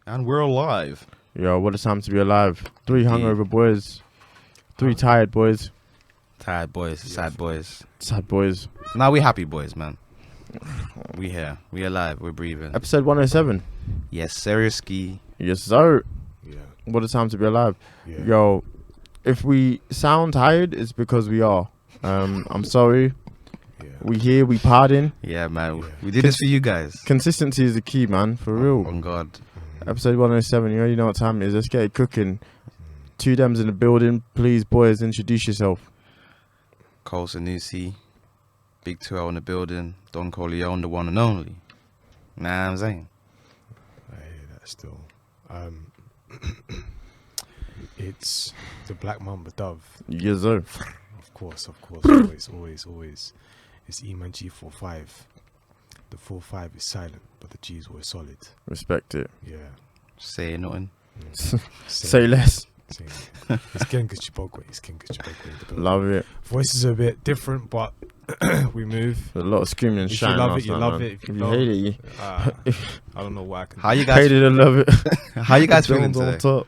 And we're alive. Yo, what a time to be alive. Three hungover boys. Three tired boys. Tired boys, sad boys. Sad boys. Now we happy boys, man. We here. We alive. We're breathing. Episode 107. Yes, seriously. Yes, sir. Yeah. What a time to be alive. Yeah. Yo, if we sound tired, it's because we are. I'm sorry. Yeah. We here, we pardon. Yeah, man. Yeah. We did this for you guys. Consistency is the key, man. For real. On God. Episode 107. You already know what time it is. Let's get it cooking. Two Dems in the building. Please, boys, introduce yourself. Cole Sanusi. Big 2L in the building. Don Corleone, the one and only. Nah, I'm saying. I hear that still. It's the Black Mamba Dove. Yes, sir. Of course. always. It's E-Man G45. The 45 is silent, but the G is always solid. Respect it. Yeah. Say nothing. Say less. It's Genghis Chibokwe. Love it. Voice is a bit different, but we move. A lot of screaming and If you shouting. love last it, you night, love man. it. If If you you don't, hate it, you I don't know what I can How you hate guys? it and love it. How you guys feeling Don't today? talk.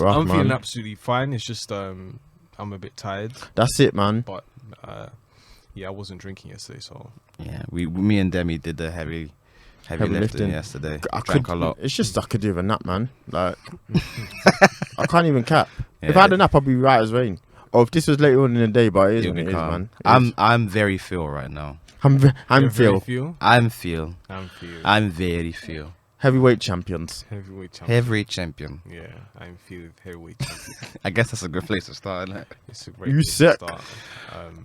Rough, I'm man. feeling absolutely fine. It's just I'm a bit tired, That's it, man. but yeah, I wasn't drinking yesterday, so Yeah, me and Demi did the heavy lifting yesterday. Drank a lot. It's just I could do with a nap, man. Like I can't even cap. Yeah, If I had a nap, I'd be right as rain. Or if this was later on in the day, but it is it'll what be it is, calm. man. It is. I'm very feel right now. I'm You're very Phil. I'm feel. I'm very feel. Heavyweight champions. heavyweight champion. Heavy champion. Yeah, I'm heavyweight champion. I guess that's a good place to start, isn't it? It's a great You place to sick. start.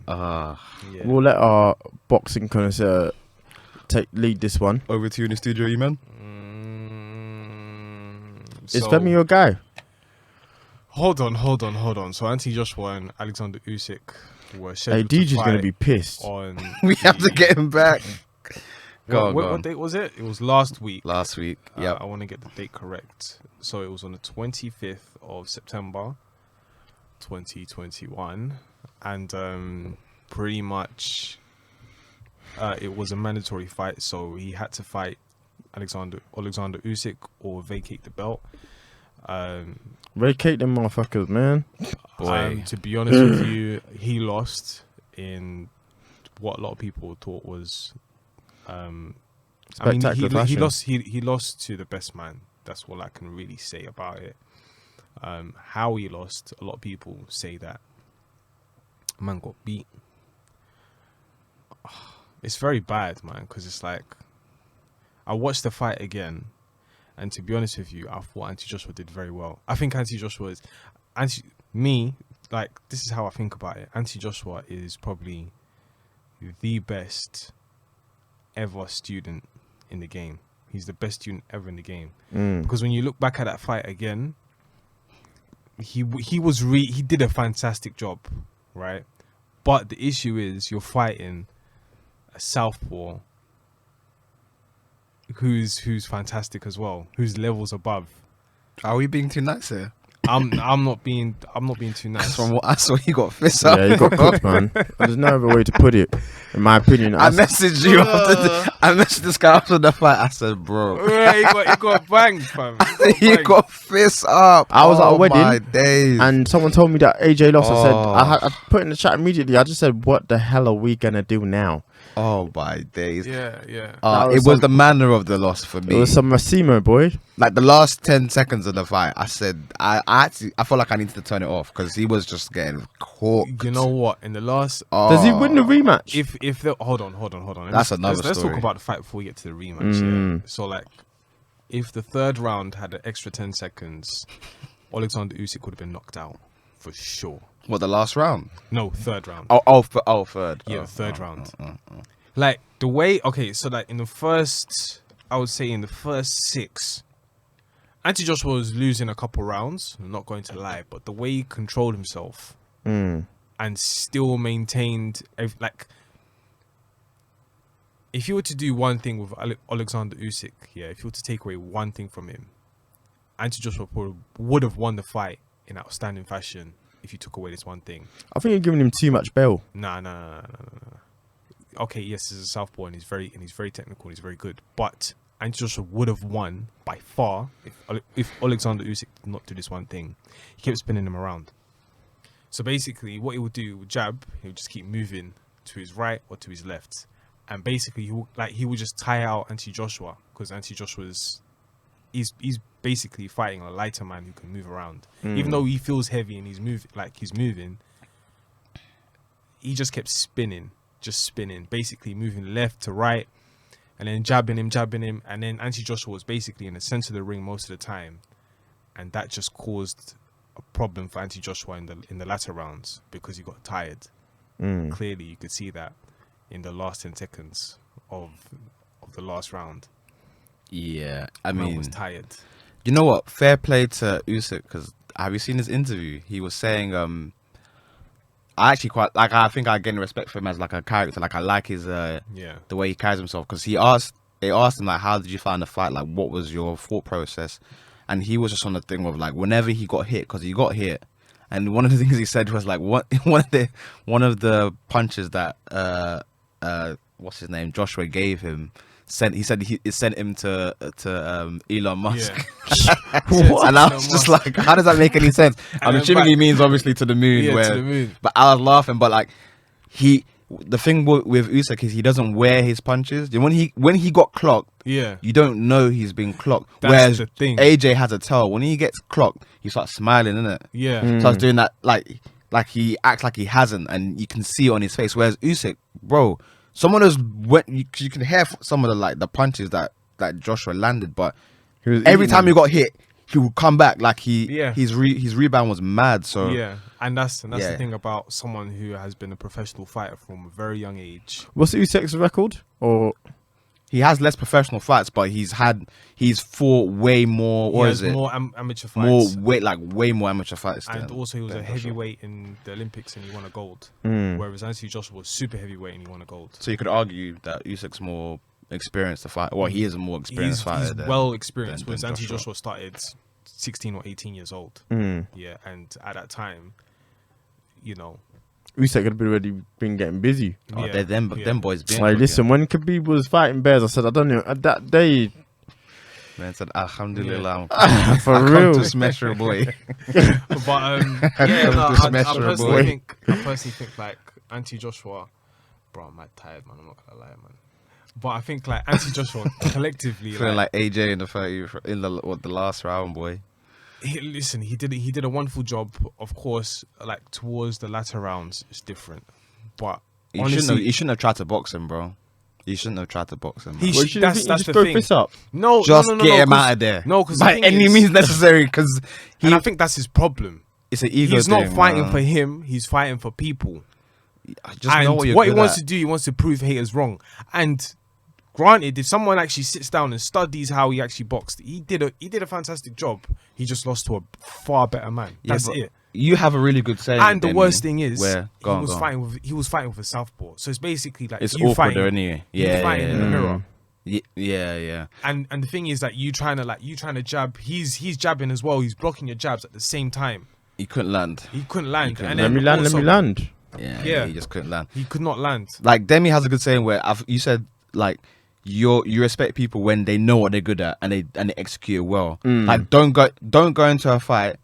Yeah. We'll let our boxing connoisseur lead this one. Over to you in the studio, you man. Is So- Femi your guy? Hold on. So Anthony Joshua and Alexander Usyk were Hey, scheduled to DJ's gonna fight be pissed. on. We have to get him back. Go What on. date was it? It was last week. Last week. Yeah. I want to get the date correct. So it was on the 25th of September, 2021, and pretty much it was a mandatory fight. So he had to fight Alexander Usyk or vacate the belt. Vacate them motherfuckers, man. Boy. To be honest with you, he lost in what a lot of people thought was. I mean, Spectacular fashion. he lost to the best man. That's all I can really say about it. How he lost, a lot of people say that man got beat. It's very bad, man, because it's like I watched the fight again, and to be honest with you, I thought Anthony Joshua did very well. I think Anthony Joshua is this is how I think about it. Anthony Joshua is probably the best ever student in the game. He's the best student ever in the game. Because when you look back at that fight again, he did a fantastic job, right? But the issue is you're fighting a southpaw who's fantastic as well, who's levels above. Are we being too nice here? I'm not being too nice. From what I saw, he got fists up. Yeah, you got cooked, man. There's no other way to put it, in my opinion. I messaged you I messaged this guy after the fight. I said, bro, Yeah, he got banged, fam. you got fists up. I was at a wedding, my days. and someone told me that AJ lost. I said, Oh. I put in the chat immediately. I just said, what the hell are we gonna do now? Oh my days. Yeah. That It was was the manner of the loss for It me. was some Massimo, boy. Like the last 10 seconds of the fight, I said I felt like I needed to turn it off because he was just getting caught. You know what? In the last, Does he win the rematch? if the hold on. That's another Let's talk story. about the fight before we get to the rematch. Yeah. So like, if the third round had an extra 10 seconds, Alexander Usyk would have been knocked out for sure. What, the last round? No, third round. Third. Yeah, third round. Like the way, okay, so like in the first, I would say in the first 6, Anthony Joshua was losing a couple rounds. I'm not going to lie, but the way he controlled himself and still maintained, like, if you were to do one thing with Alexander Usyk, if you were to take away one thing from him, Anthony Joshua would have won the fight in outstanding fashion if you took away this one thing. I think you're giving him too much bail. Nah. Okay, yes, he's a southpaw and he's very technical and he's very good. But Anthony Joshua would have won by far if Alexander Usyk did not do this one thing. He kept spinning him around. So basically, what he would do, he would jab, he would just keep moving to his right or to his left, and basically he would just tire out Anthony Joshua, because Anthony Joshua's he's basically fighting a lighter man who can move around. Even though he feels heavy and he's moving, he just kept spinning, basically moving left to right, and then jabbing him, and then Anthony Joshua was basically in the center of the ring most of the time, and that just caused a problem for Anthony Joshua in the latter rounds because he got tired. Clearly, you could see that in the last 10 seconds of the last round. Yeah, I Man mean, was tired. you know what? Fair play to Usyk, because have you seen his interview? He was saying, I actually quite like. I think I gain respect for him as like a character. Like I like his the way he carries himself, because they asked him like, how did you find the fight? Like, what was your thought process? And he was just on the thing of like, whenever he got hit, because he got hit, and one of the things he said was like, one of the punches that what's his name, Joshua gave him. He said it sent him to Elon Musk. Yeah. And I was just like, how does that make any sense? I'm assuming he means obviously to the moon. Yeah, to the moon. But I was laughing. But like, the thing with Usyk is he doesn't wear his punches. When he got clocked, you don't know he's been clocked. That's Whereas the thing. AJ has a tell. When he gets clocked, he starts smiling, innit? Yeah. Starts doing that like he acts like he hasn't, and you can see it on his face. Whereas Usyk, bro. Someone you can hear some of the punches that Joshua landed, but every time he got hit, he would come back like his rebound was mad. So yeah, and that's the thing about someone who has been a professional fighter from a very young age. What's Usyk's record? Or he has less professional fights, but he's fought way more. What is it? More amateur fights. Way more amateur fights. And also he was a heavyweight in the Olympics and he won a gold. Whereas Anthony Joshua was super heavyweight and he won a gold. So you could argue that Usyk's more experienced to fight. Well, he is a more experienced fighter. He's well experienced. Whereas Anthony Joshua started 16 or 18 years old. Yeah, and at that time, Usyk had already been getting busy. Oh, them boys. Like, listen, when Khabib was fighting bears, I said, I don't know. That day, man said, Alhamdulillah, for real, to smash your boy. But I personally think like Anthony Joshua, bro, I'm mad tired, man. I'm not gonna lie, man. But I think like Anthony Joshua collectively, feeling like AJ in the last round, boy. He did a wonderful job. Of course, like towards the latter rounds, it's different. But he shouldn't have tried to box him, bro. He shouldn't have tried to box him. That's the thing. Fist up? No, just get him out of there. No, because by any means necessary. Because and I think that's his problem. It's an ego. He's not fighting for him. He's fighting for people. Just and know what he wants to do, he wants to prove haters wrong. And granted, if someone actually sits down and studies how he actually boxed, he did a fantastic job. He just lost to a far better man. That's it. You have a really good saying. And the worst thing is, he was fighting with a southpaw. So it's basically like it's you awkward, fighting, anyway. Fighting in the mirror. Yeah. And the thing is that you trying to jab. He's jabbing as well. He's blocking your jabs at the same time. He couldn't land. Let me land. Yeah. He just couldn't land. He could not land. Like Demi has a good saying where you said like you respect people when they know what they're good at and they execute it well. Like don't go into a fight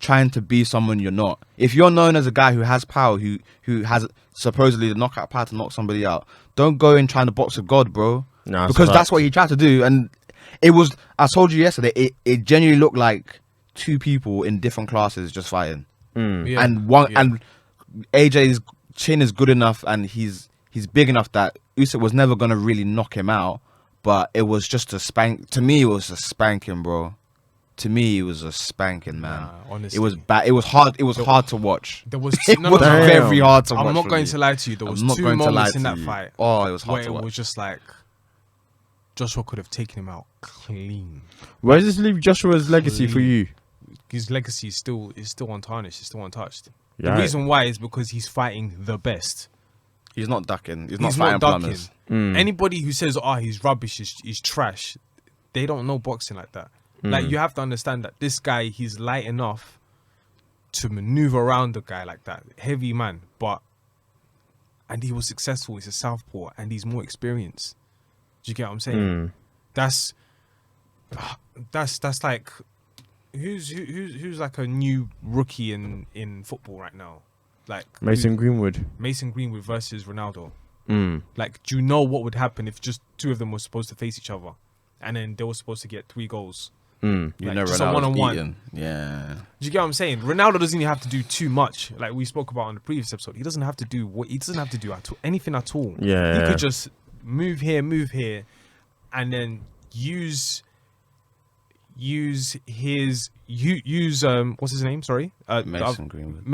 trying to be someone you're not. If you're known as a guy who has power, who has supposedly the knockout power to knock somebody out, don't go in trying to box with God, bro. No, because that's what he tried to do. And it was, I told you yesterday, it genuinely looked like two people in different classes just fighting. And AJ's chin is good enough and he's big enough that Usyk was never gonna really knock him out, but it was just a spank. To me, it was a spanking, bro. To me, it was a spanking, man. Honestly, it was bad. It was hard. It was hard to watch. There was very hard to watch. I'm not going to lie to you. There was two moments in that fight. Oh, it was hard where to watch. It was just like Joshua could have taken him out clean. Where does this leave Joshua's legacy for you? His legacy is still untarnished. It's still untouched. Yeah. The reason why is because he's fighting the best. He's not ducking. He's not fighting plumbers. Anybody who says, he's rubbish, he's trash, they don't know boxing like that. Like, you have to understand that this guy, he's light enough to maneuver around a guy like that. Heavy man. And he was successful. He's a southpaw and he's more experienced. Do you get what I'm saying? That's like who's like a new rookie in football right now, like Mason Greenwood. Mason Greenwood versus Ronaldo. Mm. Like, do you know what would happen if just two of them were supposed to face each other, and then they were supposed to get 3 goals? Mm. You Like, know, just a Ronaldo's one-on-one. eating. Yeah. Do you get what I'm saying? Ronaldo doesn't even have to do too much, like we spoke about on the previous episode. He doesn't have to do anything at all. Yeah. He could just move here, and then use what's his name? Sorry, Mason Greenwood.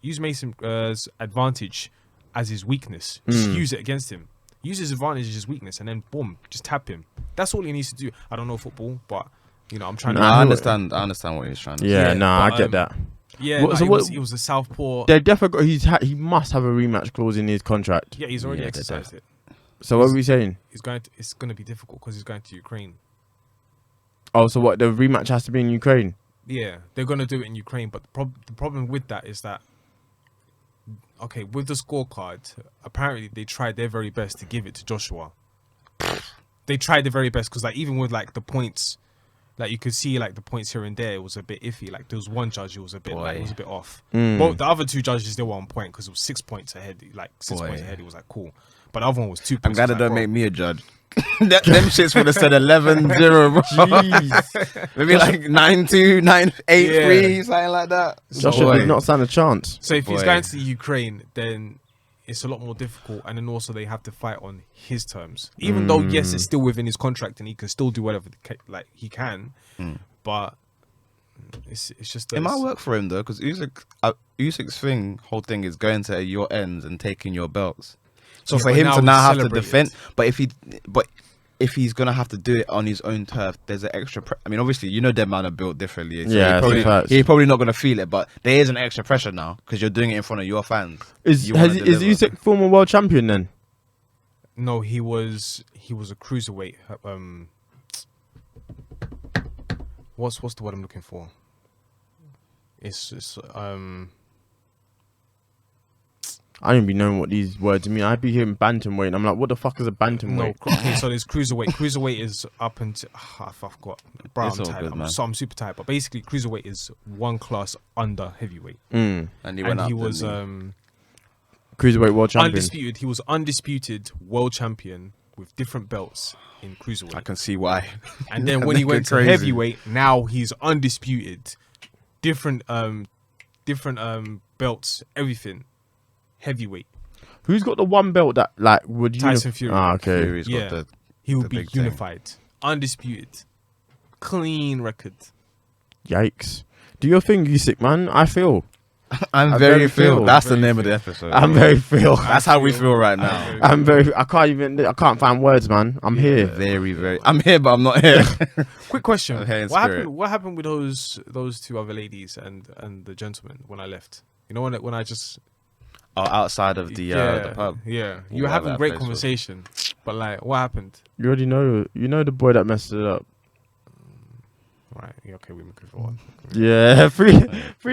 Use Mason's advantage as his weakness. Just use it against him. Use his advantage as his weakness, and then boom, just tap him. That's all he needs to do. I don't know football, but you know, I'm trying to. I understand what he's trying to say. Yeah, but, I get that. Yeah, What- no, so he, what- was, he was a southpaw. They definitely he must have a rematch clause in his contract. Yeah, he's already Yeah, exercised it. So what are we saying? It's going to be difficult because he's going to Ukraine. Oh, so what? The rematch has to be in Ukraine. Yeah, they're going to do it in Ukraine, but the problem with that is that, okay, with the scorecard, apparently they tried their very best to give it to Joshua. They tried their very best because, like, even with like the points, like you could see like the points here and there, it was a bit iffy. Like there was one judge who was a bit off. But the other 2 judges they were on point because it was 6 points ahead. Like 6 points ahead, it was like cool. But the other one was 2 I'm points. glad It it was don't like, make me a judge. Them shits would have said 11-0, bro. Jeez. Maybe like 9-2, 9-8-3, Yeah. something like that. Joshua did not stand a chance. So if he's Boy. going to the Ukraine, then it's a lot more difficult, and then also they have to fight on his terms. Even though yes, it's still within his contract, and he can still do whatever like he can, but it's just It might work for him though, because Usyk's whole thing is going to your ends and taking your belts. So Yeah, for but him now to now he's have to celebrated. defend, but if he's gonna have to do it on his own turf, there's an extra. I mean, obviously, you know, them man are built differently. So Yeah, he's probably not gonna feel it, but there is an extra pressure now because you're doing it in front of your fans. Is You wanna is deliver. Usyk former world champion then? No, he was a cruiserweight. What's the word I'm looking for? It's I don't even know what these words mean. I'd be hearing bantamweight, and I'm like, what the fuck is a no. bantamweight? Okay, so there's cruiserweight. Cruiserweight is up until I forgot. Bro, It's I'm all tired. good, man. I'm super tired. But basically, cruiserweight is one class under heavyweight, Mm. And he went and up. he was Cruiserweight world champion. undisputed. He was undisputed world champion with different belts in I cruiserweight. can see why. And then when he Nigga went to crazy. heavyweight, now he's undisputed. Different belts, everything. Heavyweight. Who's got the one belt that like would you? Tyson Fury. Ah, okay. Fury's Yeah. got the. He The will be big thing. unified. Undisputed. Clean record. Yikes. Do your thing, Usyk, man. I feel. I'm I very very feel. feel. That's the Very name of feel. the episode. I'm very feel. That's how we feel right now. I'm very. I can't find words, man. I'm here. Very, very. I'm here, but I'm not here. Quick question. Okay, in what spirit. happened? What happened with those 2 other ladies and the gentleman when I left? You know when I just Outside of the pub. Yeah, you were Whatever having that great place was. conversation, but like, what happened? You already know. You know the boy that messed it up. Right. Yeah, okay, we can go on. Yeah, free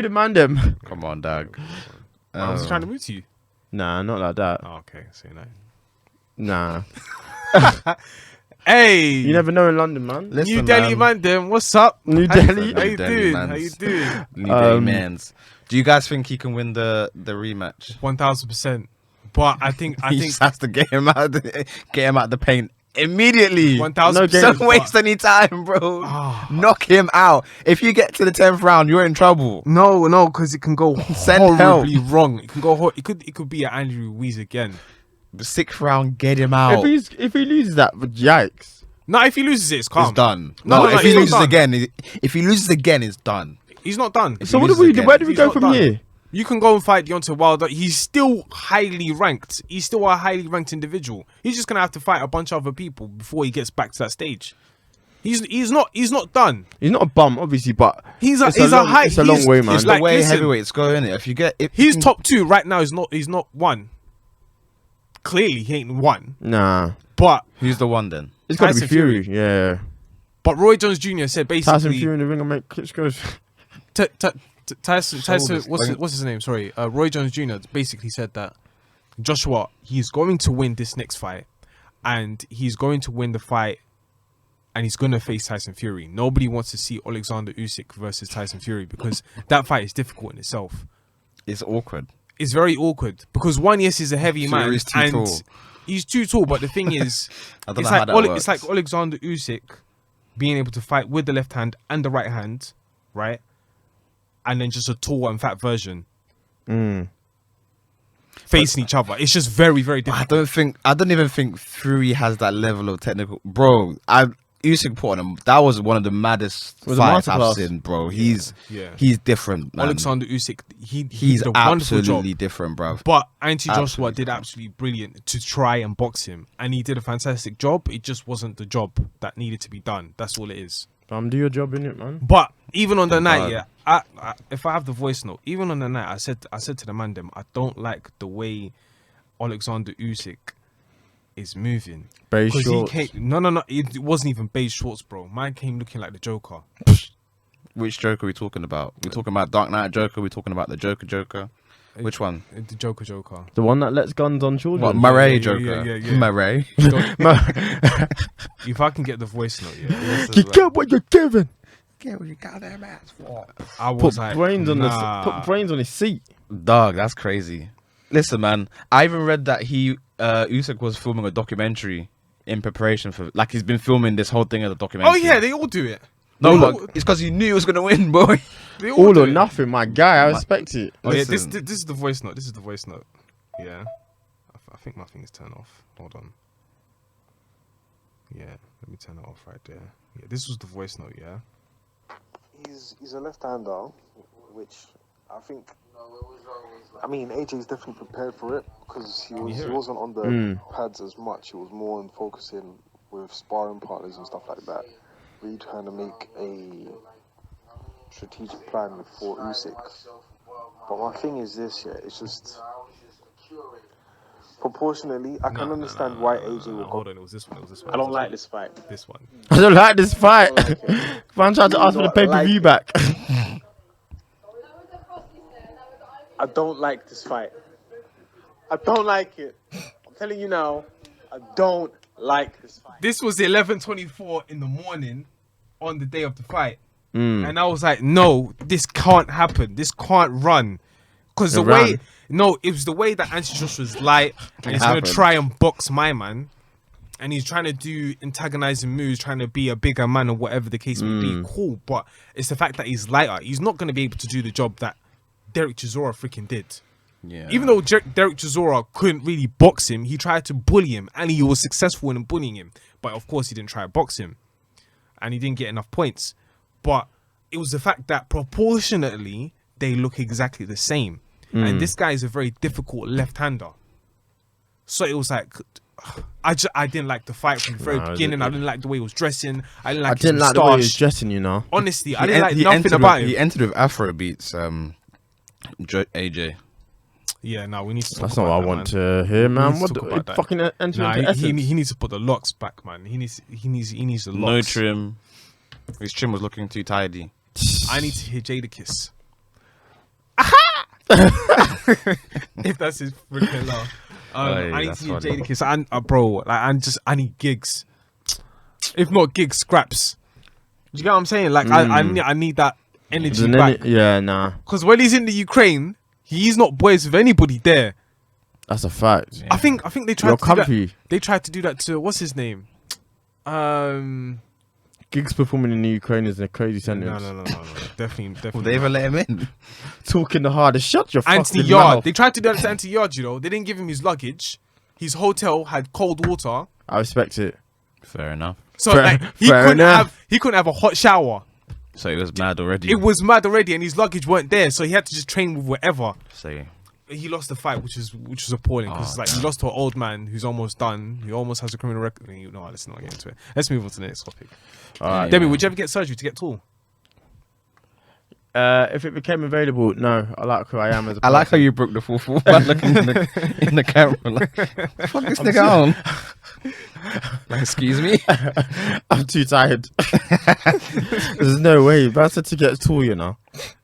the man them. Come on, dog. I was trying to move to you. Nah, not like that. Oh, okay, say no. Nah. Hey, You never know in London, man. Listen, New Delhi man, then what's up? New How- Delhi. How you Delhi doing? mans. How you doing? New Delhi mans. Do you guys think he can win the rematch? 1000%. But I think He just has to get him out of the paint immediately. 1000%. Don't but- waste any time, bro. Ah. Knock him out. If you get to the 10th round, you're in trouble. No, because it can go Send horribly wrong. It can go. It could be an Andrew Ruiz again. The 6th round, get him out. If he loses that, yikes. No, if he loses it, it's calm. It's done. No, if he it's not loses done. again, if he loses again, it's done. He's not done. So he what do loses we do? again, Where do we he's go not from done. here? You can go and fight Deontay Wilder. He's still highly ranked. He's still a highly ranked individual. He's just gonna have to fight a bunch of other people before he gets back to that stage. He's not done. He's not a bum, obviously, but He's it's a long way, man. It's like, the way listen, heavyweights go, innit? If you get, He's top 2 right now. He's not one. Clearly, he ain't one. Nah. But who's the one then? It's got to be Tyson Fury. Yeah. Roy Jones Jr. said Tyson basically Fury in the ring and make Klitschko's. Tyson. Shoulders. What's his name? Sorry, Roy Jones Jr. basically said that Joshua, he's going to win this next fight, and he's going to win the fight and he's gonna face Tyson Fury. Nobody wants to see Alexander Usyk versus Tyson Fury because that fight is difficult in itself. It's awkward. It's very awkward because one, yes, he's a heavy man, Fury's too and tall. he's too tall. But the thing is, I don't it's know like how that works. It's like Alexander Usyk being able to fight with the left hand and the right hand, right? And then just a tall and fat version facing each other. It's just very, very difficult. I don't even think Fury has that level of technical. Bro, Usyk put on him. That was one of the maddest Was a fights I've masterclass. seen, bro. He's Yeah. different, man. Alexander Usyk, he He's did a wonderful absolutely job. different, bro. But Anthony Joshua Absolutely did absolutely brilliant to try and box him, and he did a fantastic job. It just wasn't the job that needed to be done. That's all it is. Do your job in it, man. But even on the Thank night, God. I if I have the voice note, even on the night, I said to the man, I don't like the way Alexander Usyk is moving. Beige 'Cause shorts. No, it wasn't even beige shorts, bro. Man came looking like the Joker. Which Joker are we talking about? We're talking about Dark Knight Joker. We're talking about the Joker. Which one? The Joker. The one that lets guns on children. What, Murray yeah, Joker? yeah. Murray. If I can get the voice note, yeah. You get what you're given. Get what you got them ass for. I Put was like, brains on nah. put brains on his seat. Dog, that's crazy. Listen, man. I even read that Usyk was filming a documentary in preparation for, like, he's been filming this whole thing as a documentary. Oh yeah, they all do it. No, They all- but it's because he knew he was gonna win, boy. they All do or it. nothing, my guy. I respect it. Oh yeah, this Listen. is the voice note. This is the voice note. Yeah, I think my thing is turned off. Hold on. Yeah, let me turn it off right there. Yeah, this was the voice note. Yeah. He's a left-hander, which I think. I mean, AJ's definitely prepared for it because he wasn't on the pads as much. He was more on focusing with sparring partners and stuff like that. Really trying to make a strategic plan for Usyk. But my thing is this, yeah, it's just proportionally. I can understand why AJ will Hold go. on, it was this one. I don't like this fight. This one. I don't like this fight. Okay. Man tried to ask for the pay-per-view back. I don't like this fight. I don't like it. I'm telling you now, I don't like this fight. This was 11:24 in the morning on the day of the fight, and I was like, no, this can't happen. This can't run, because It ran. it was the way that Anthony Joshua's light, and he's gonna happened. try and box my man, and he's trying to do antagonizing moves, trying to be a bigger man or whatever the case may be. Cool, but it's the fact that he's lighter. He's not gonna be able to do the job that Derek Chisora freaking did. Yeah. Even though Derek Chisora couldn't really box him, he tried to bully him, and he was successful in bullying him. But of course, he didn't try to box him, and he didn't get enough points. But it was the fact that proportionately, they look exactly the same. And this guy is a very difficult left-hander. So it was like, I didn't like the fight from the very beginning. I didn't like the way he was dressing. I didn't like his the way he was moustache. dressing, you know. Honestly, I didn't like nothing about him. He entered with Afro beats, AJ. Yeah, no, we need to talk That's about not what I that, want man. to hear, We man. need to What talk the about that. fucking enter Nah, into he essence? needs to put the locks back, man. He needs the No locks. trim. His trim was looking too tidy. I need to hear Jada Kiss. If that's his freaking laugh. Hey, I need that's to hear funny. Jada Kiss. Bro, like, I need gigs. If not gigs, scraps. Do you get what I'm saying? Like, I need that energy back. Yeah, nah. Because when he's in the Ukraine, he's not boys with anybody there. That's a fact. Yeah. I think they tried You're to do that. comfy. They tried to do that to what's his name? Gigs performing in the Ukraine is a crazy No, sentence. no. Definitely. Will they ever let him in? Talking the hardest. Shut your Anthony fucking Yard. mouth. They tried to do that to Anthony Yard, you know. They didn't give him his luggage. His hotel had cold water. I respect it. Fair enough. So Fair- like fair enough. he couldn't have a hot shower. So he was mad already. It was mad already and his luggage weren't there, so he had to just train with whatever. Say. He lost the fight, which was appalling because he lost to an old man who's almost done, who almost has a criminal record. No, let's not get into it. Let's move on to the next topic. Alright. Demi, would you ever get surgery to get tall? If it became available, no. I like who I am as a person. I like how you broke the full man looking in the camera. Like, fuck this nigga on. Like, excuse me. I'm too tired. There's no way. That's to get tall, you know.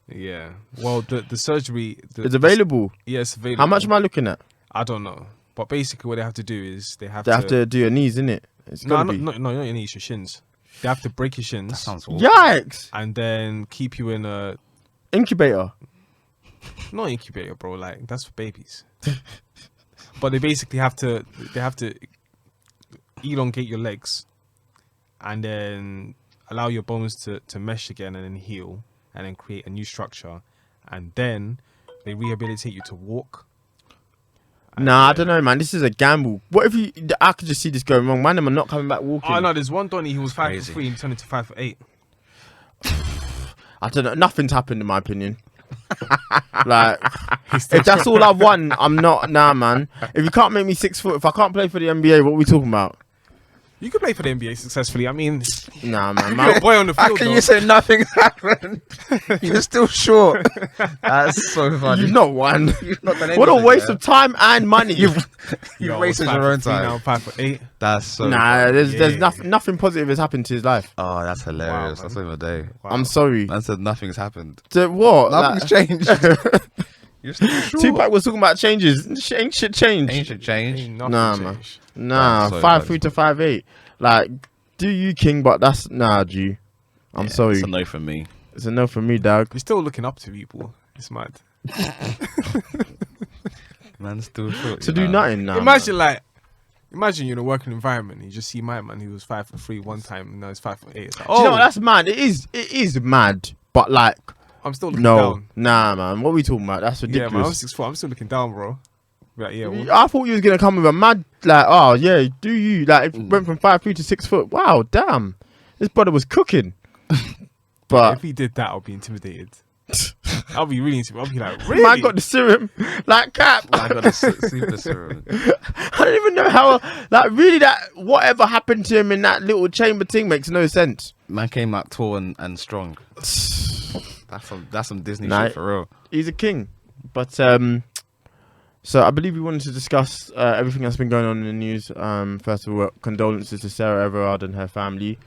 Yeah. Well, the surgery... It's available. Yes, available. How much am I looking at? I don't know. But basically what they have to do is they have They have to do your knees, innit? It's No, gotta be. not your knees, your shins. They have to break your shins. That sounds awful. Yikes! And then keep you in a Incubator. not incubator, bro. Like that's for babies. But they basically have to elongate your legs, and then allow your bones to mesh again and then heal, and then create a new structure, and then they rehabilitate you to walk. Nah, I don't know, man. This is a gamble. What if you? I could just see this going wrong. Man, am I not coming back walking? Oh no, there's one Donny. He was 5'3" Crazy. and turned into 5'8". I don't know. Nothing's happened in my opinion. Like, if that's all I've won, I'm not. Nah, man. If you can't make me 6 foot, if I can't play for the NBA, what are we talking about? You could play for the NBA successfully. I mean, Nah, man. you're a boy on the How field. can though. you say nothing's happened? You're still short. That's so funny. You've not won. You've not done What a anything, waste yeah. of time and money. You've Yo, wasted I was your own 5'3", time. Now 5'8". That's so Nah, funny. there's Yeah. nothing positive has happened to his life. Oh, that's hilarious. Wow, That's man. over a day. Wow. I'm sorry. Man said nothing's happened. So what? Nothing's Like, changed. You're still short. Tupac was talking about changes. Ain't shit changed. Ancient change. Ain't nothing Nah, man. changed. Nah, That's so 5'3" to 5'8". Like, do you king? But that's nah, G. I'm Yeah, sorry. It's a no from me. It's a no for me, dog. You're still looking up to people. It's mad. Man's still short. To you do know. nothing now. Imagine you're in a working environment and you just see my man who was 5'3" one time and now he's 5'8". It's like, Do you know what? That's mad. It is mad. But like, I'm still looking no, down. nah, man. What are we talking about? That's Yeah, man, I'm ridiculous. 6 foot. I'm still looking down, bro. Like, yeah, well, I thought you was gonna come with a mad like, oh yeah, do you like? It went from 5'3" to 6 foot. Wow, damn, this brother was cooking. But if he did that, I'll be intimidated. I'll be really intimidated. I'll be like, really? man got the serum like Cap. I got a super serum. I don't even know how. Like, really, that whatever happened to him in that little chamber thing makes no sense. Man came out tall and strong. That's some Disney Nah, shit for real. He's a king. But so I believe we wanted to discuss everything that's been going on in the news. First of all, condolences to Sarah Everard and her family.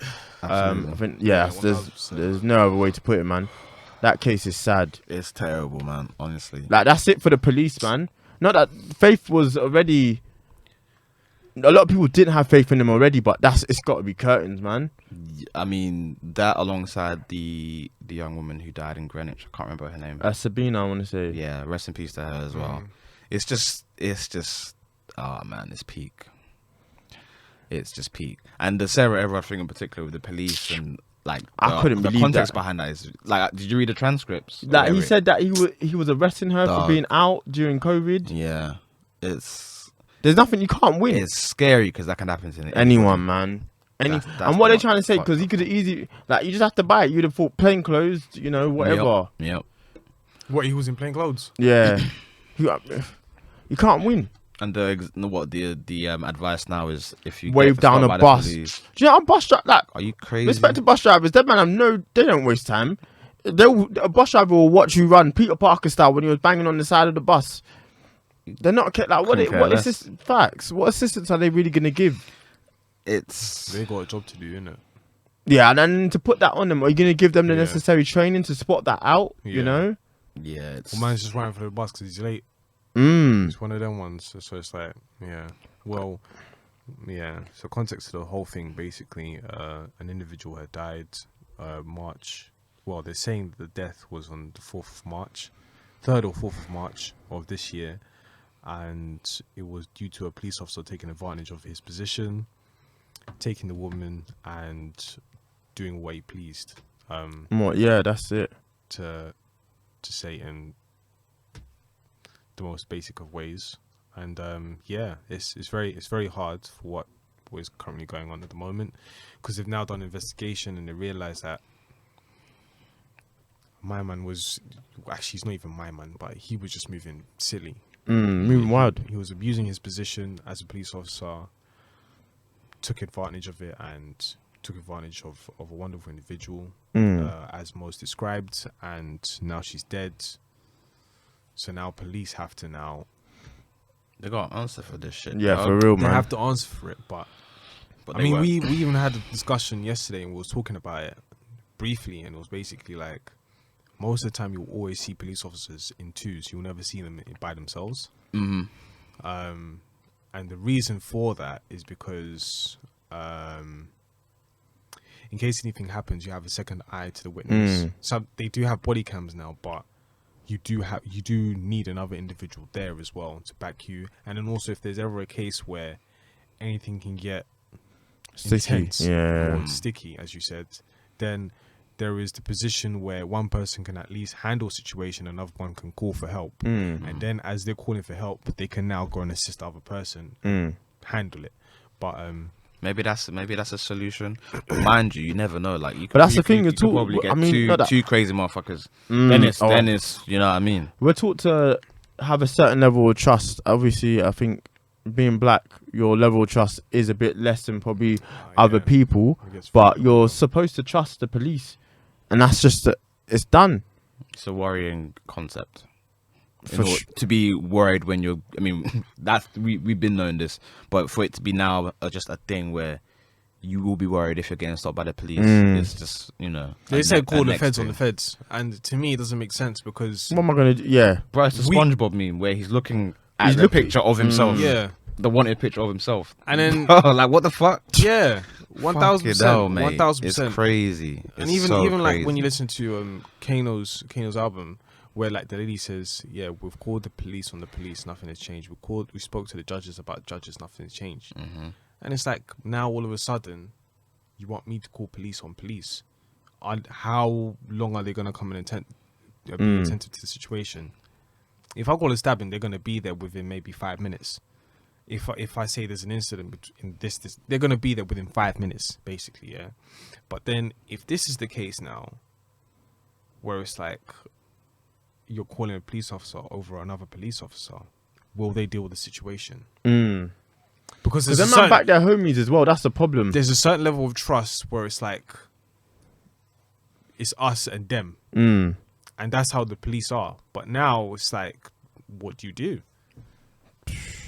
I think Yeah, there's 100%. no other way to put it, man. That case is sad. It's terrible, man. Honestly. Like, that's it for the police, man. Not that Faith was already. A lot of people didn't have faith in him already, but it's got to be curtains, man. I mean, that alongside the young woman who died in Greenwich. I can't remember her name. Sabina, I want to say. Yeah, rest in peace to her as well. It's just, oh man, it's peak. It's just peak. And the Sarah Everard thing in particular with the police and like, I couldn't the believe context that. behind that is like, did you read the transcripts? Like, he Eric? said that he was arresting her for Dog. being out during COVID. Yeah, it's There's nothing you can't win. it's scary because that can happen to Anyone, man. That's And what they're what- trying to say, fuck. because he could have easily, like, you just have to buy it. You'd have thought plain clothes, you know, whatever. Yep. What, he was in plain clothes? Yeah. You can't win. And the advice now is if you Wave get down stopped a by the bus. police- Do you know how bus driver, like, Are you crazy? respect to bus drivers, that man, they don't waste time. A bus driver will watch you run Peter Parker style when he was banging on the side of the bus. They're not like Couldn't care what less. is this facts? What assistance are they really gonna give? It's They got a job to do, innit? Yeah, and then to put that on them, are you gonna give them the Yeah. necessary training to spot that out? You Yeah. know? yeah, it's Well, man's just running for the bus because he's late. Mm. It's one of them ones. So it's like, yeah. Well, yeah. So context to the whole thing, basically, an individual had died March. Well, they're saying the death was on the 4th of March, 3rd or 4th of March of this year. And it was due to a police officer taking advantage of his position, taking the woman and doing what he pleased. Yeah, that's it. To say in the most basic of ways, and yeah, it's very hard for what is currently going on at the moment, because they've now done an investigation and they realize that my man was actually, he's not even my man, but he was just moving silly. Moving wild. He was abusing his position as a police officer, took advantage of it, and took advantage of a wonderful individual, as most described, and now she's dead. So now police have to now... they got an answer for this shit. Yeah, dog. for real, They man. have to answer for it, but I they mean, weren't. we even had a discussion yesterday and we was talking about it briefly, and it was basically like, most of the time you'll always see police officers in twos. You'll never see them by themselves. Mhm. And the reason for that is because in case anything happens, you have a second eye to the witness. So they do have body cams now, but you do need another individual there as well to back you. And then also, if there's ever a case where anything can get intense or sticky, as you said, then there is the position where one person can at least handle a situation, another one can call for help, and then as they're calling for help, they can now go and assist the other person handle it. But maybe that's a solution. But mind you never know. Like, you but that's the thing. you could probably get two crazy motherfuckers. Then it's you know what I mean. We're taught to have a certain level of trust. Obviously, I think being black, your level of trust is a bit less than probably other people. But you're supposed to trust the police, and that's just it's done. It's a worrying concept. To be worried when you're, I mean, that's we've been knowing this, but for it to be now just a thing where you will be worried if you're getting stopped by the police, it's just, you know. They said call the feds on the feds, and to me it doesn't make sense because what am I gonna do? Yeah, bro, it's the SpongeBob meme where he's looking at the picture of himself, the wanted picture of himself, and then like, what the fuck? 1,000%, 1,000%. It's crazy. And even crazy. like when you listen to Kano's album, where like the lady says, yeah, we've called the police on the police, nothing has changed. We spoke to the judges about judges, nothing has changed. And it's like, now all of a sudden you want me to call police on police. How long are they going to come and be attentive to the situation? If I call a stabbing, they're going to be there within maybe 5 minutes. If I say there's an incident in this, they're going to be there within 5 minutes, basically, yeah. But then if this is the case now, where it's like you're calling a police officer over another police officer, will they deal with the situation? Because they're not back their homies as well. That's the problem. There's a certain level of trust where it's like it's us and them, and that's how the police are. But now it's like, what do you do?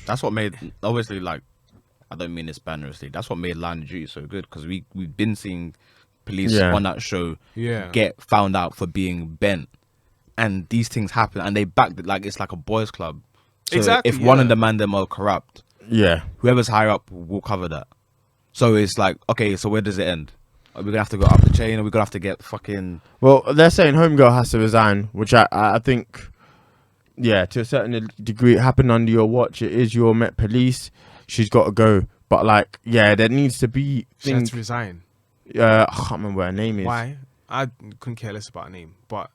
That's what made, obviously, like, I don't mean this bannerously, that's what made Line of Duty so good, because we've been seeing police on that show get found out for being bent, and these things happen, and they backed it like it's like a boys club. So exactly, if one of the man them are corrupt, whoever's higher up will cover that. So it's like, okay, so where does it end? Are we gonna have to go up the chain, or are we gonna have to get fucking... Well, they're saying Homegirl has to resign, which I think, yeah, to a certain degree, it happened under your watch. It is your Met Police. She's got to go. But, like, yeah, there needs to be... She has to resign. I can't remember what her name is. Why? I couldn't care less about her name, but...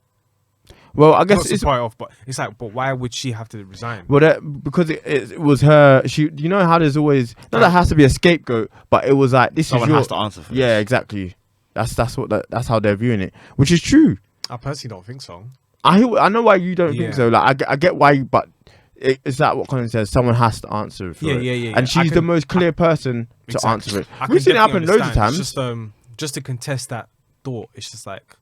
Well, I guess it's part off, but it's like, but why would she have to resign? Well, because it was her. She, you know how there's always not that has to be a scapegoat, but it was like someone has to answer for this. Yeah, exactly. That's that's how they're viewing it, which is true. I personally don't think so. I know why you don't think so. Like I get why, but is that what Colin says? Someone has to answer for it. Yeah. And she's the most clear person to answer it. We've seen it happen loads of times. Just to contest that thought, it's just like,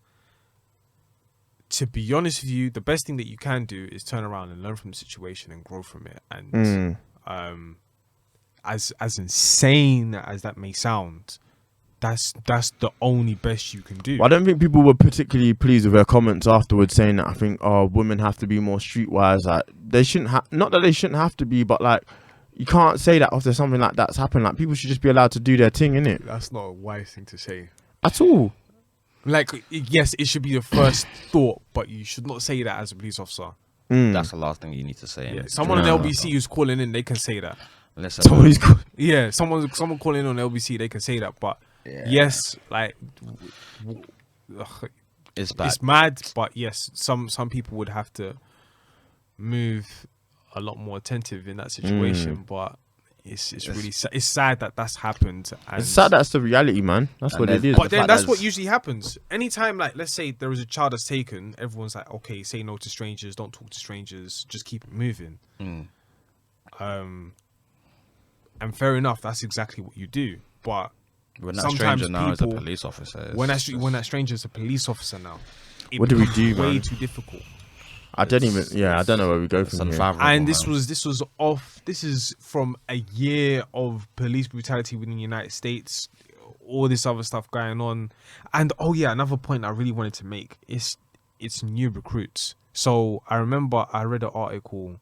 to be honest with you, the best thing that you can do is turn around and learn from the situation and grow from it. And as insane as that may sound, that's the only best you can do. Well, I don't think people were particularly pleased with her comments afterwards, saying that I think women have to be more streetwise. Like they shouldn't have, not that they shouldn't have to be, but like you can't say that after something like that's happened. Like people should just be allowed to do their thing, innit? That's not a wise thing to say at all. Like, yes, it should be the first thought, but you should not say that as a police officer. That's the last thing you need to say. Yeah. Someone on LBC who's calling in, they can say that. Someone calling in on LBC, they can say that. But yes, like, it's bad. It's mad. But yes, some people would have to move a lot more attentive in that situation. But it's really it's sad that that's happened. And it's sad that's the reality, man. That's what it is. But then that's what usually happens. Anytime, like, let's say there is a child that's taken, everyone's like, okay, say no to strangers, don't talk to strangers, just keep it moving. And fair enough, that's exactly what you do. But when that stranger now is a police officer, when that stranger is a police officer now, what do we do, man? Way too difficult. I don't know where we go from here. And this is from a year of police brutality within the United States, all this other stuff going on. And another point I really wanted to make is it's new recruits. So I remember I read an article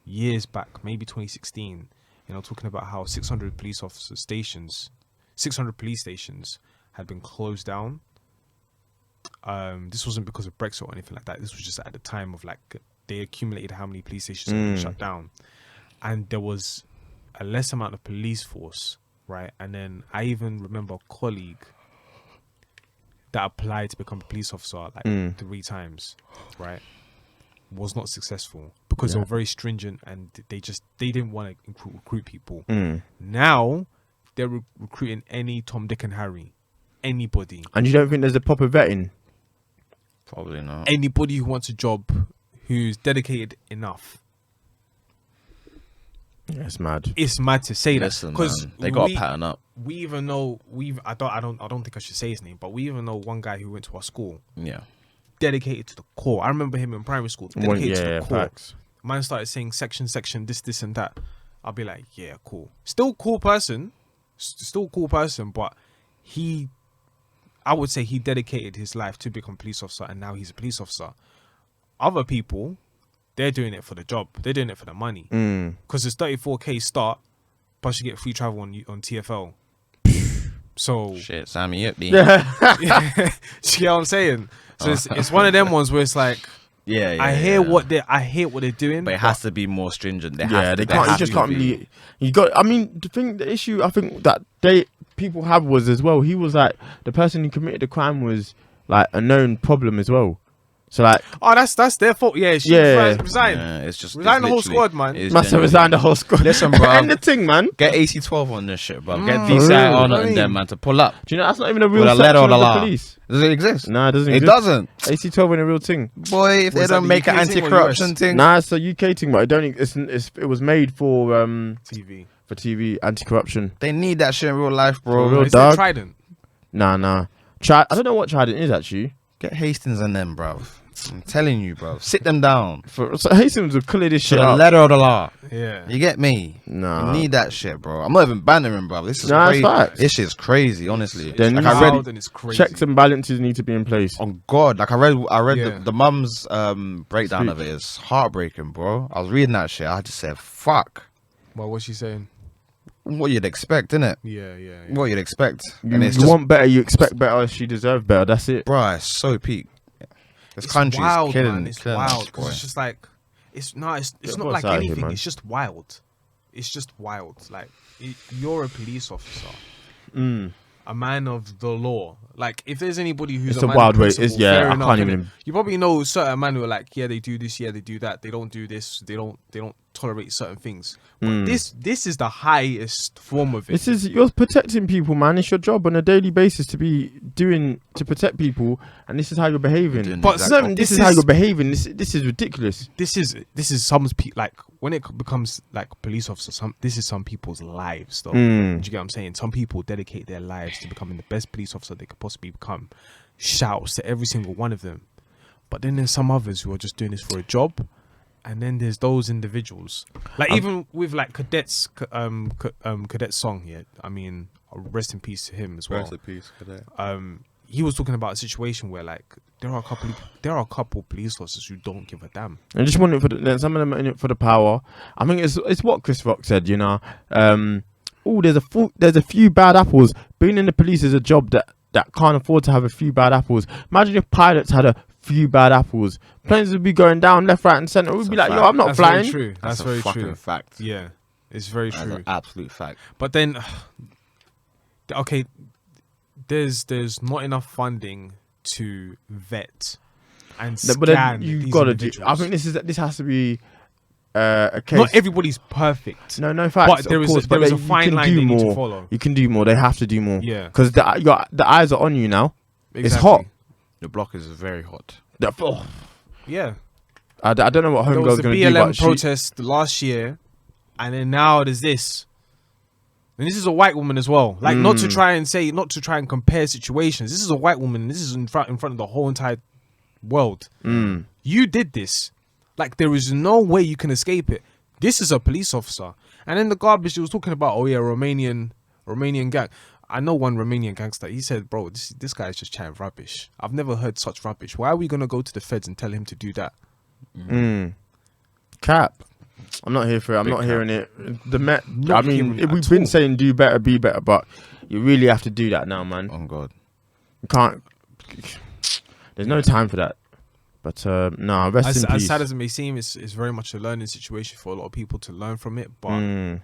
years back, maybe 2016, talking about how 600 police stations had been closed down. This wasn't because of Brexit or anything like that. This was just at the time of like they accumulated how many police stations had been shut down, and there was a less amount of police force, right? And then I even remember a colleague that applied to become a police officer like 3 times, right? Was not successful because they were very stringent and they didn't want to recruit people. Now they're recruiting any Tom, Dick and Harry, anybody. And you don't think there's a proper vetting? Probably not. Anybody who wants a job, who's dedicated enough. Yeah, it's mad. It's mad to say that because they got to pattern up. We even know I don't think I should say his name, but we even know one guy who went to our school. Yeah. Dedicated to the core. I remember him in primary school. Dedicated to the core. Facts. Man started saying section, this and that. I'll be like, yeah, cool. Still cool person, but I would say he dedicated his life to become a police officer, and now he's a police officer. Other people, they're doing it for the job. They're doing it for the money. Because it's 34k start, plus you get free travel on TFL. So shit, Sammy Yip. You get what I'm saying? So it's one of them ones where it's like, I hear what they're doing, but it has to be more stringent. They can't. You just can't be. You got. I mean, the issue I think that people have was as well. He was like the person who committed the crime was like a known problem as well. So like, oh, that's their fault. Yeah, resign. Yeah, it's just resign the whole squad, man. Must have resigned the whole squad. Listen, bro, and the thing, man. Get AC12 on this shit, bro. Get VCI on and them, man, to pull up. Do you know that's not even a real section of the police? Does it exist? Nah, it doesn't. It doesn't. AC12 ain't a real thing, boy. If they don't make an anti-corruption thing, nah, it's a UK thing, but I don't. It was made for TV. For TV anti-corruption. They need that shit in real life, bro. Real is it Trident? Nah. I don't know what Trident is actually. Get Hastings and them, bro. I'm telling you, bro. Sit them down. So Hastings will clear this shit the up. letter of the law. Yeah. You get me? Nah. You need that shit, bro. I'm not even bantering, bro. This is crazy. This shit's crazy, honestly. Then like I read, and it's crazy. Checks and balances need to be in place. Oh God! Like I read the mum's breakdown of it. It's heartbreaking, bro. I was reading that shit. I just said, "Fuck." Well, what's she saying? What you'd expect, innit? Yeah. What you'd expect. You want better, you expect better. She deserves better. That's it, bro. It's so peak. This country's wild, killing. Man. It's wild because it's just like it's not like anything. Here, it's just wild. It's just wild. Like you're a police officer, a man of the law. Like if there's anybody who's it's a wild way. It's I can't even. You probably know certain men who are like, yeah, they do this, yeah, they do that. They don't do this. They don't tolerate certain things. But this is the highest form of it. You're protecting people, man. It's your job on a daily basis to protect people, and this is how you're behaving. But this is how you're behaving. This is ridiculous. This is some like when it becomes like police officers. This is some people's lives, though. Do you get what I'm saying? Some people dedicate their lives to becoming the best police officer they could possibly become. Shouts to every single one of them. But then there's some others who are just doing this for a job. And then there's those individuals, like even with like Cadet's song here. I mean, rest in peace to him as well. Rest in peace, Cadet. He was talking about a situation where like there are a couple police officers who don't give a damn. I just want it for some of them are in it for the power. I mean, it's what Chris Rock said. You know, there's a few bad apples. Being in the police is a job that can't afford to have a few bad apples. Imagine if pilots had a few bad apples. Planes would be going down left, right, and centre. We'd be like, yo, I'm not flying. Very true. That's very fucking fact. Yeah, it's very true. An absolute fact. But then, okay, there's not enough funding to vet and scan. But then you've got to do. I think this has to be a case. Not everybody's perfect. No facts. But there is a fine line they need to follow. You can do more. They have to do more. Yeah. Because the eyes are on you now. Exactly. It's hot. The block is very hot. Yeah. I don't know what Homegirl's going to do. There was the BLM protest last year, and then now there's this. And this is a white woman as well. Like, not to try and compare situations. This is a white woman. This is in front of the whole entire world. You did this. Like, there is no way you can escape it. This is a police officer. And then the garbage, he was talking about, Romanian gang. I know one Romanian gangster. He said, bro, this guy is just chatting rubbish. I've never heard such rubbish. Why are we going to go to the feds and tell him to do that? Cap. I'm not here for it. I'm not hearing it. We've been saying do better, be better, but you really have to do that now, man. Oh, God. You can't. There's no time for that. But no, rest in peace. As sad as it may seem, it's very much a learning situation for a lot of people to learn from it. But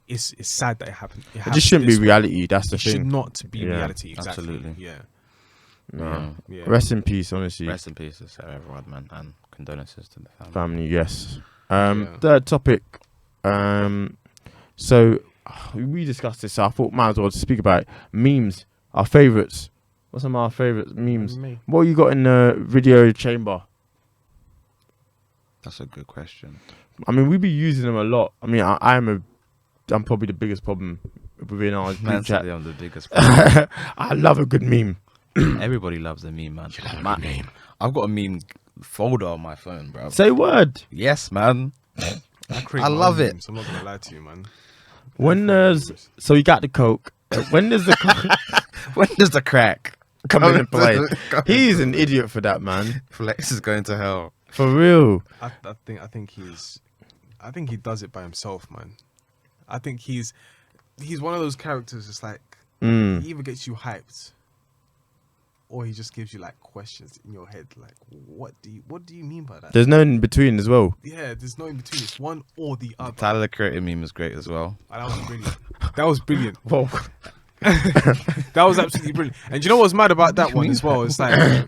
it's sad that it happened. It just shouldn't be reality. That's the it thing. Should not be reality. Exactly. Absolutely. Yeah. No. Yeah. Rest in peace, honestly. Rest in peace to everyone, man, and condolences to the family. Yes. Third topic. So we discussed this. So I thought might as well speak about it. Memes. Our favorites. What's some of our favorite memes? What you got in the video chamber? That's a good question. I mean, we be using them a lot. I mean, I'm probably the biggest problem within our group chat. I'm the biggest problem. I love a good meme. Everybody loves a meme, man. I've got a meme folder on my phone, bro. Say word. Yes, man. I love it. I'm not gonna lie to you, man. So you got the coke. When does the crack come into play? He's an idiot for that, man. Flex is going to hell for real. I think he does it by himself, man. I think he's one of those characters. It's like he either gets you hyped, or he just gives you like questions in your head, like what do you mean by that? There's no in between as well. Yeah, there's no in between. It's one or the other. Tyler the Creator meme was great as well. That was brilliant. That was brilliant. Whoa. That was absolutely brilliant. And do you know what's mad about that one as well? It's like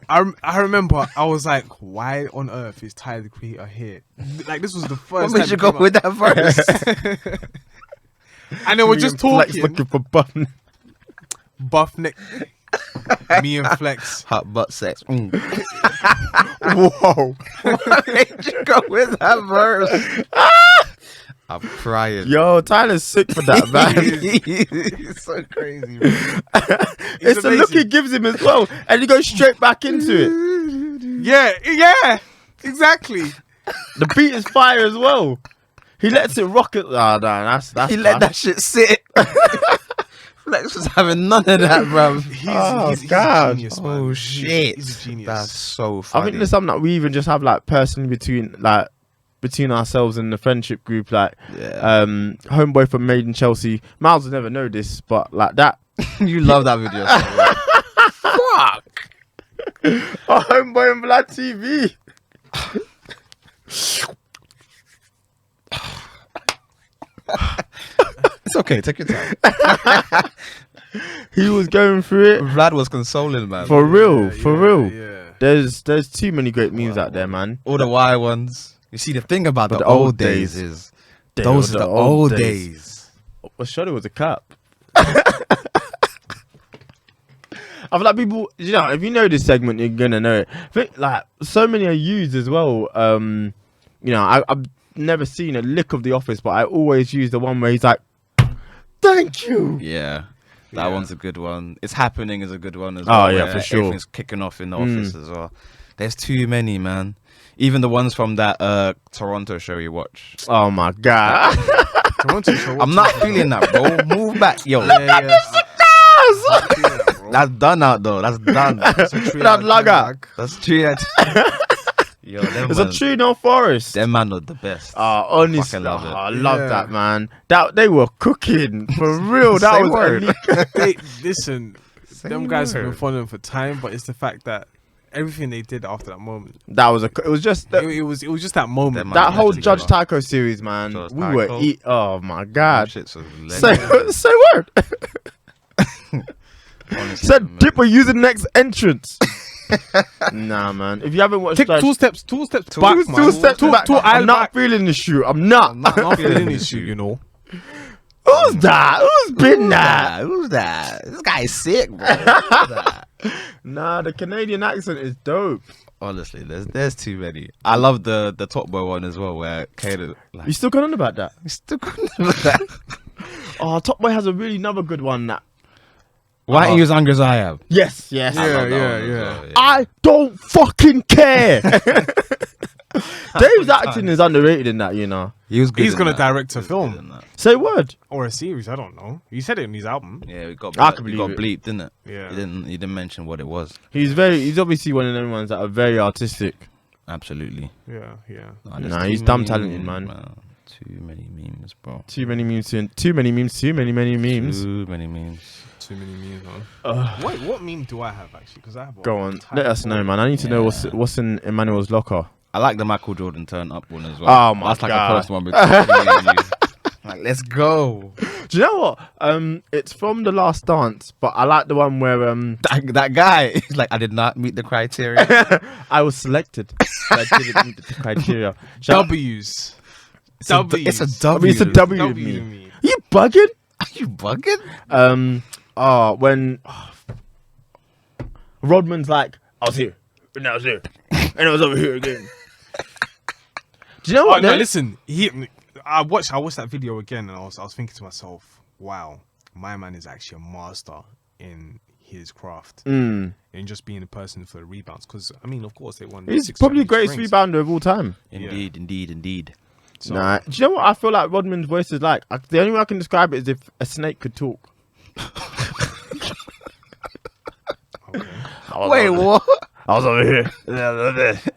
I remember I was like, why on earth is Tyler the Creator here? Like this was the first. What made you go with that verse? And then we're just talking. Looking for buff neck. Me and Flex. Hot butt sex. Whoa. Why made you go with that verse? I'm crying. Yo, Tyler's sick for that, man. He's so crazy, bro. It's the look he gives him as well. And he goes straight back into it. Yeah, exactly. The beat is fire as well. He lets it rock it. Oh, no, that's he let that shit sit. Flex was having none of that, bro. He's a genius, man. Oh shit, he's a genius. That's so funny. I think there's something that we even just have like personally between ourselves and the friendship group, like homeboy from Made in Chelsea. Miles will never know this, but like that. You love that video. Fuck. Oh, homeboy on Vlad TV. It's okay, take your time. He was going through it. Vlad was consoling, man. For real. Yeah. There's too many great memes out there, man. All the Y ones. You see, the thing about the old days is those are the old days. Well, surely was a cap. I feel like people, you know, if you know this segment, you're gonna know it. I think like so many are used as well. You know, I've never seen a lick of The Office, but I always use the one where he's like, "Thank you." Yeah, that one's a good one. It's Happening is a good one as well. Oh yeah, for sure. Everything's kicking off in The Office as well. There's too many, man. Even the ones from that Toronto show you watch. Oh my god. Toronto show. I'm not feeling that, bro. Move back, yo. That's done out though. That's done. That's Lugger. That's true. Yo, It's a true no forest. Them man are the best. Honestly, love it. I love that, man. That they were cooking for real. That Say was word. Listen, them guys have been following for time, but it's the fact that everything they did after that moment. It was just it was just that moment. That whole Judge Taco series, man. We were oh my god. Say word. Honestly, Said Dipper using the next entrance. Nah, man. If you haven't watched two steps back, man. Two steps back. I'm not feeling the shoe. I'm not feeling this shoe, you know. Who's that? Who's been that? Who's that? This guy's sick, bro. Who's that? Nah, the Canadian accent is dope. Honestly, there's too many. I love the Top Boy one as well, where Kaden. Like, You still going on about that? you still got that. Oh, Top Boy has a really another good one. That. Why don't you use angry as I have? Yes. Yeah. I don't fucking care. Dave's acting is underrated in that, you know. He's gonna direct a film Say word or a series. I don't know. He said it in his album. Yeah, we got believe it. bleeped, didn't it? Yeah. He didn't mention what it was. He's obviously one of them ones that are very artistic. Absolutely. Yeah. Nah, he's dumb talented, man. Too many memes, bro. Too many memes. Too many memes. Too many memes. Too many memes, man. Wait, what meme do I have actually? Because I have. Go on, let us know, man. I need to know what's in Emmanuel's locker. I like the Michael Jordan turn up one as well. Oh my That's like God. a personal one between me and you. Like, let's go. Do you know what? It's from The Last Dance, but I like the one where That guy is like, I did not meet the criteria. I was selected. But I didn't meet the criteria. W's. It's a W. I mean, it's a W with W me. You bugging? Are you bugging? When Rodman's like, I was here, and I was here, and I was over here again. Do you know what? No, listen. I watched that video again, and I was thinking to myself, wow, my man is actually a master in his craft, in just being a person for the rebounds. Because I mean, of course, they won. He's probably the greatest rebounder of all time. Indeed. So, Nah, do you know what I feel like Rodman's voice is like? The only way I can describe it is if a snake could talk. okay. Wait, what? I was over here.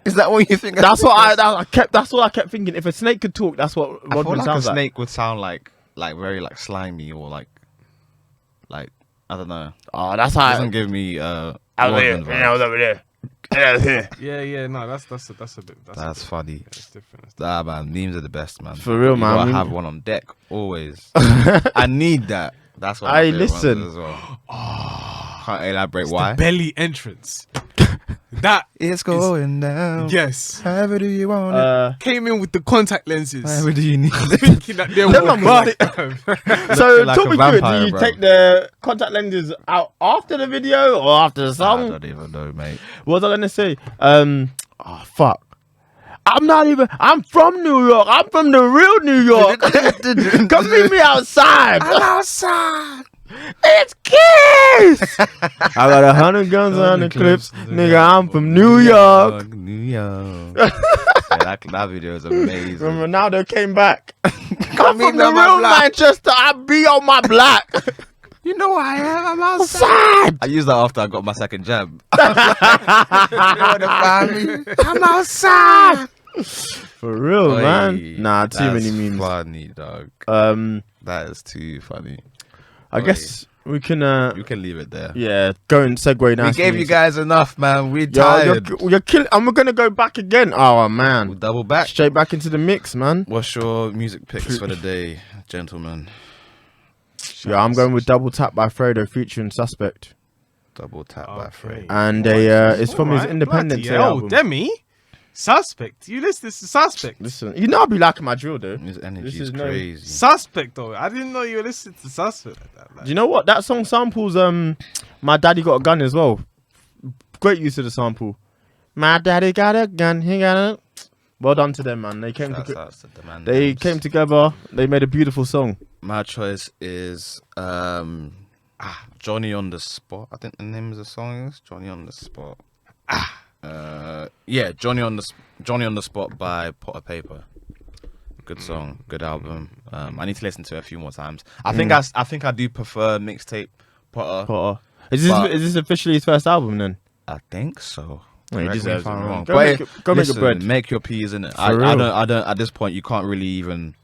Is that what you think? That's what I kept. That's what I kept thinking. If a snake could talk, that's what I feel Rodman like sounds a like. snake would sound like very like slimy or like I don't know. Oh, that's It how. doesn't give me I was here, Rodman and I was vibes. over there. And I was here. Yeah. No, that's a bit. That's funny. It's different. Man, memes are the best, man. For real, You man. gotta have one on deck always. I need that. That's what Hey, my favorite ones listen. is as well. Can't elaborate It's why. the belly entrance. That It's going down. yes However do you want it? came in with the contact lenses. However do you need it? Thinking that they were Them man was buff. So like talk a me through it. vampire, Do you bro. take the contact lenses out after the video or after the I song? don't even know, mate. What was I gonna say? Oh fuck. I'm from New York. I'm from the real New York. Come meet me outside. I'm outside. It's Kiss. I got 100 guns on the clips. Nigga, I'm from New York. New York. Yeah, that video is amazing. When Ronaldo came back. Come I'm from the real Manchester. I be on my black. You know I am. I'm outside. I used that after I got my second jab. I'm outside. For real, Oi, man. Nah, too that's many memes. Funny, dog. That is too funny. I guess we can. You can leave it there. Yeah, go and segue now. We gave you guys enough, man. We're Yo, tired. you're killing. And we're gonna go back again. Oh man, We'll double back. straight back into the mix, man. What's your music picks for the day, gentlemen? Yeah, I'm going with Double Tap by Fredo featuring Suspect, Double tap by Frey. and it's from his Independence Day Oh, album. Demi, Suspect. You listen to Suspect. Listen, you know I be liking my drill though. His energy This is is no- crazy. Suspect though. I didn't know you were listening to Suspect like that. Do you know what that song samples? My Daddy Got a Gun as well. Great use of the sample. My daddy got a gun. He got a. Well done to them, man. They came. Shouts to the man They names. came together. They made a beautiful song. My choice is Johnny on the Spot. I think the name of the song is Johnny on the Spot. Yeah, Johnny on the Spot by Potter Paper. Good song, good album. I need to listen to it a few more times. I think I do prefer mixtape Potter. Is this officially his first album then? I think so. No, he Correct me deserves if I'm it, man. wrong. Go But make it- go make it bread. Make your peas in it. For I real. don't at this point you can't really even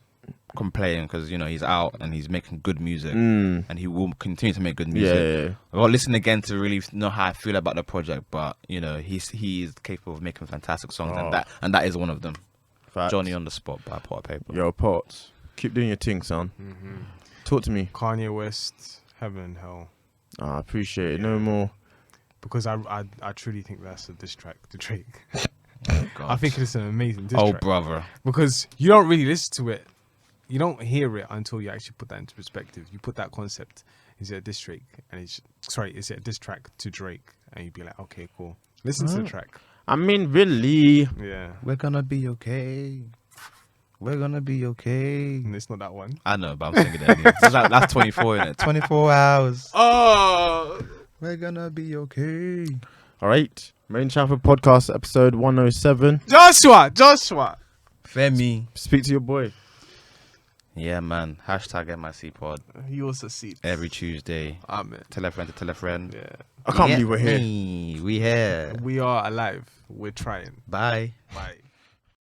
complain because he's out and he's making good music and he will continue to make good music. Yeah. I got to listen again to really know how I feel about the project, but he is capable of making fantastic songs and that is one of them. Facts. Johnny on the Spot by Potter Paper. Yo, Potts, keep doing your thing, son. Talk to me. Kanye West, Heaven and Hell. I appreciate it. No more. Because I truly think that's a diss track to Drake. Oh, God. I think it's an amazing diss Oh track. brother. Because you don't really listen to it. You don't hear it until you actually put that into perspective. You put that concept, is it a diss track? Is it a diss track to Drake? And you'd be like, okay, cool. Listen to the track. I mean, really. Yeah. We're gonna be okay. We're gonna be okay. And it's not that one. I know, but I'm singing it anyway. That's 24, isn't it? 24 hours. Oh! We're gonna be okay. All right. Main Chapter Podcast, episode 107. Joshua! Femi. Speak to your boy. Yeah, man. Hashtag MIC pod You also see. every Tuesday. Amen. Tell a friend to tell a friend. Yeah. I can't believe we're here. We here. We are alive. We're trying. Bye. Bye.